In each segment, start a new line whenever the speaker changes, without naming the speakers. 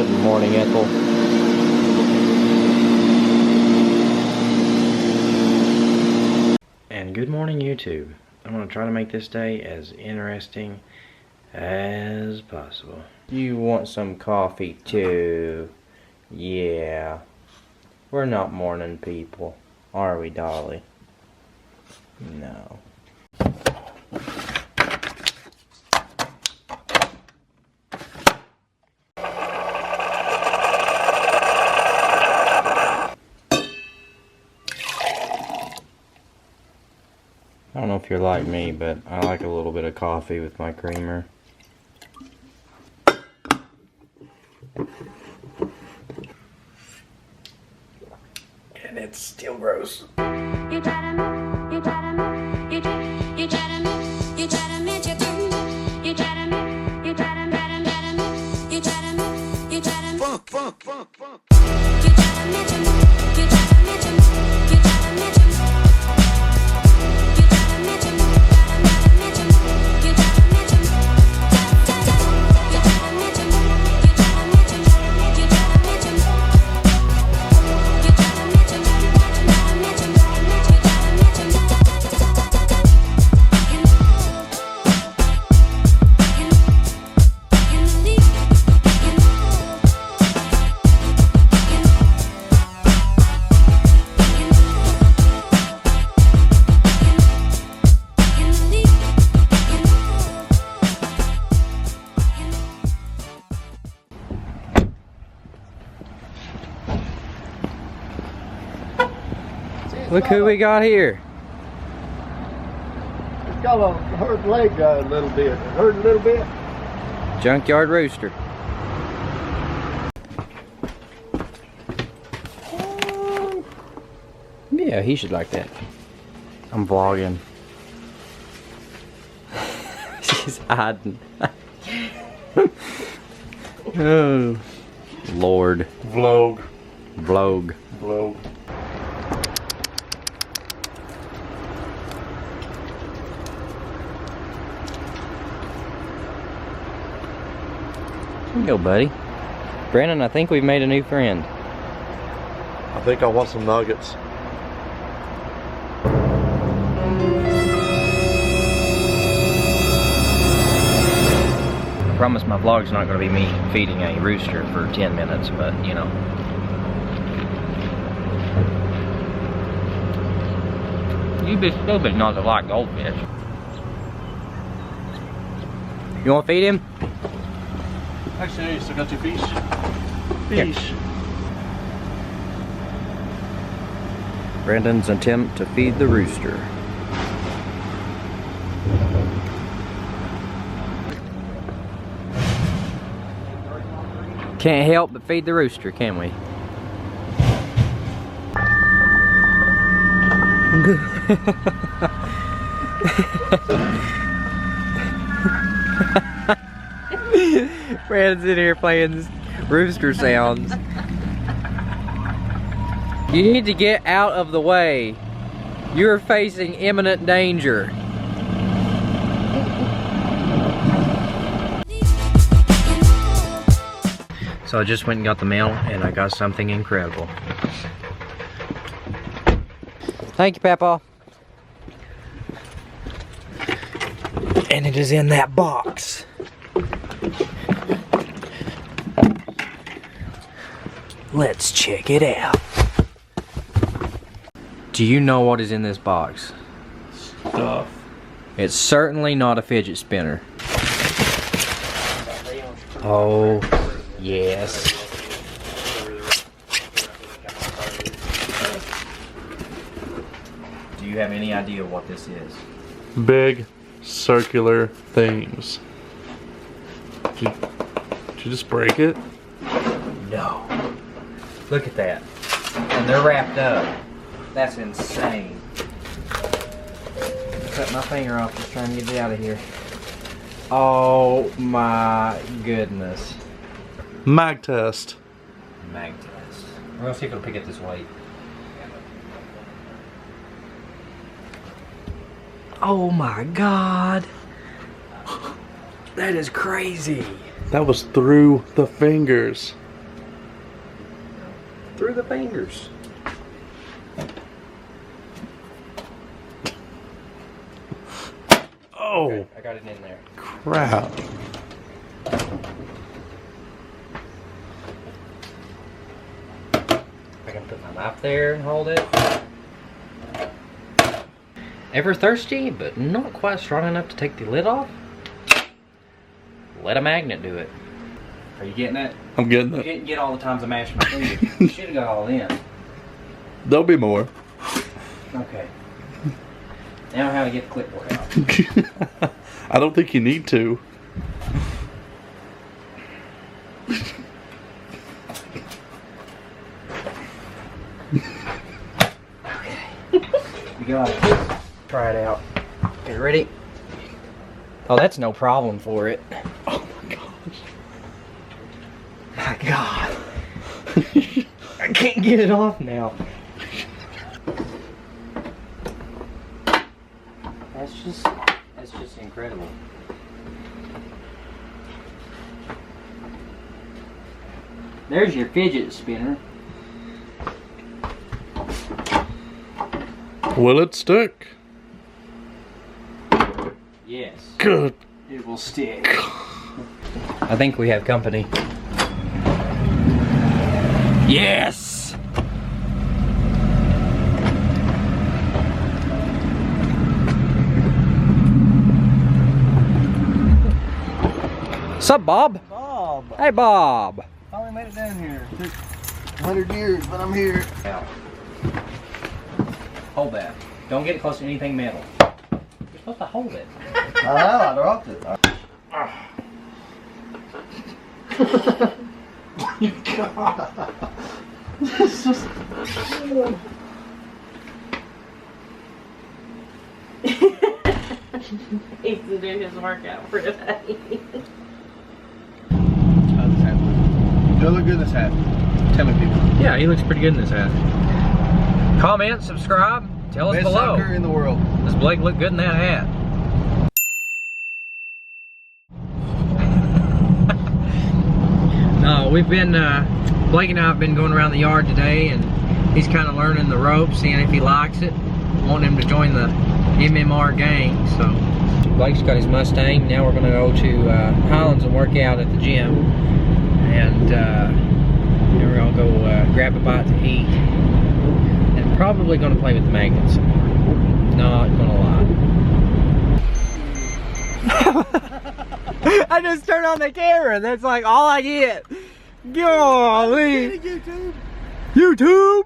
Good morning, Ethel. And good morning, YouTube. I'm going to try to make this day as interesting as possible. You want some coffee too? Yeah. We're not morning people, are we, Dolly? No. I don't know if you're like me, but I like a little bit of coffee with my creamer. And it's still gross. You try to move, you try to move, you try to move, you try to make your turn, you try to move, you try to move, you try to move, you try to move, fuck. You try to make your move, you try to make your move, you try to make your move. Look who we got here.
It's got a hurt leg a little bit. It hurt a little bit.
Junkyard rooster. Yeah, he should like that. I'm vlogging. She's hiding. Oh, Lord.
Vlog.
Vlog.
Vlog.
There you go, buddy. Brandon, I think we've made a new friend.
I think I want some nuggets.
I promise my vlog's not going to be me feeding a rooster for 10 minutes, but you know. You'd be stupid not to like goldfish. You want to feed him?
Actually, I still got your fish.
Fish. Brandon's attempt to feed the rooster. Can't help but feed the rooster, can we? Brandon's in here playing rooster sounds. You need to get out of the way. You're facing imminent danger. So I just went and got the mail and I got something incredible. Thank you, Papa. And it is in that box. Let's check it out. Do you know what is in this box?
Stuff.
It's certainly not a fidget spinner. Oh, yes. Do you have any idea what this is?
Big circular things. Did you just break it?
No. Look at that. And they're wrapped up. That's insane. Cut my finger off just trying to get it out of here. Oh my goodness.
Mag test.
Mag test. We're gonna see if it'll pick up this weight. Oh my God. That is crazy.
That was through the fingers.
the fingers.
Oh,
Okay, I got it in there.
crap.
I can put my knife there and hold it. Ever thirsty, but not quite strong enough to take the lid off? Let a magnet do it. Are you getting it?
I'm getting
I
it.
didn't get all the times I mashed my fingers. Should have got all in.
There'll be more.
Okay. Now how to get the clipboard out.
I don't think you need to.
You got it. Try it out. You ready? Oh, that's no problem for it.
Oh my gosh.
My God. I can't get it off now. That's just incredible. There's your fidget spinner.
Will it stick?
Yes.
Good.
It will stick. I think we have company. Yes! Sup, Bob?
Bob,
Hey, Bob.
finally made it down here. Took 100 years, but I'm here.
Hold that. Don't get it close to anything metal. You're supposed to hold it.
I know, I dropped it. God. It's just...
He's to do his workout for today.
You'll look good in this hat. Tell me, people.
Yeah, he looks pretty good in this hat. Comment, subscribe, tell us
Best
below.
sucker in the world.
Does Blake look good in that hat? No, we've been, Blake and I have been going around the yard today, and he's kind of learning the ropes, seeing if he likes it. Wanting him to join the MMR gang, so. Blake's got his Mustang. Now we're gonna go to Highlands and work out at the gym. And then we're gonna go grab a bite to eat. And probably gonna play with the magnets some more. Not gonna lie. I just turned on the camera. That's like all I get. Golly.
YouTube!
YouTube.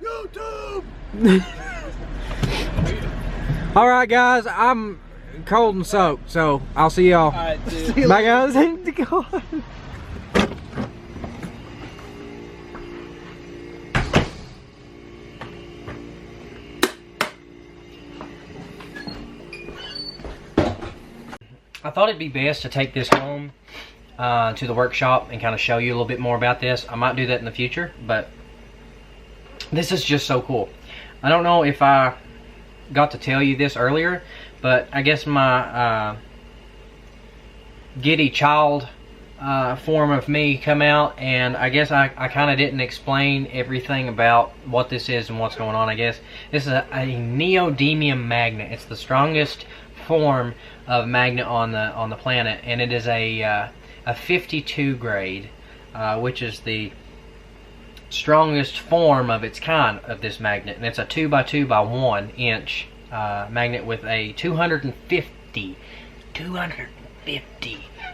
YouTube!
All right, guys. I'm cold and soaked, so I'll see y'all.
Alright, dude.
Bye, guys. I thought it'd be best to take this home to the workshop and kind of show you a little bit more about this. I might do that in the future, but this is just so cool. I don't know if I got to tell you this earlier, but I guess my giddy child form of me come out, and I guess I kind of didn't explain everything about what this is and what's going on. I guess this is a neodymium magnet. It's the strongest form of magnet on the planet, and it is a 52 grade, which is the strongest form of its kind of this magnet, and it's a 2 by 2 by 1 inch magnet with a 250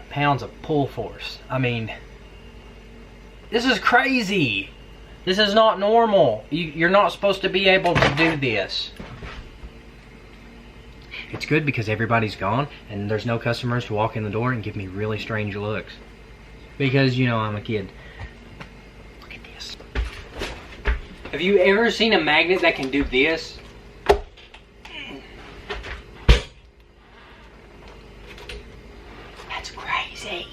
pounds of pull force. I mean, this is crazy. This is not normal. You're not supposed to be able to do this. It's good because everybody's gone and there's no customers to walk in the door and give me really strange looks. Because, you know, I'm a kid. Look at this. Have you ever seen a magnet that can do this? That's crazy.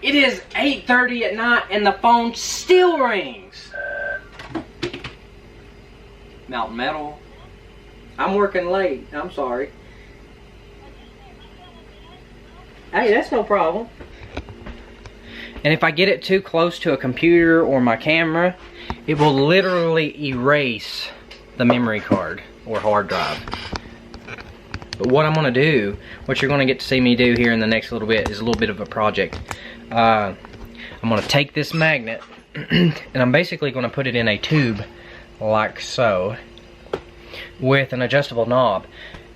It is 8:30 at night and the phone still rings. Mountain Metal. I'm working late. I'm sorry. Hey, that's no problem. And if I get it too close to a computer or my camera, it will literally erase the memory card or hard drive. But what I'm gonna do, what you're gonna get to see me do here in the next little bit, is a little bit of a project. I'm gonna take this magnet and I'm basically gonna put it in a tube like so with an adjustable knob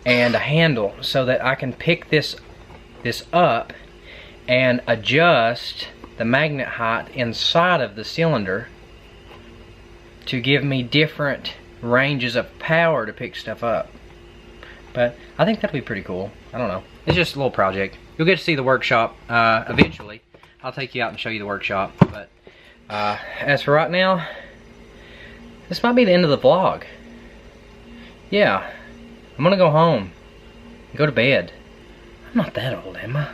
and a handle so that I can pick this up and adjust the magnet height inside of the cylinder to give me different ranges of power to pick stuff up. But I think that'll be pretty cool. I don't know. It's just a little project. You'll get to see the workshop eventually. I'll take you out and show you the workshop. But as for right now, this might be the end of the vlog. Yeah, I'm gonna go home and go to bed. I'm not that old, am I?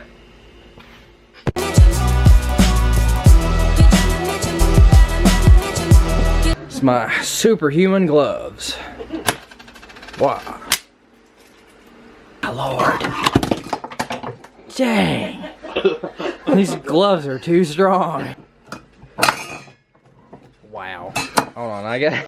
It's my superhuman gloves. Wow. My Lord. Dang. These gloves are too strong. Wow. Hold on, I got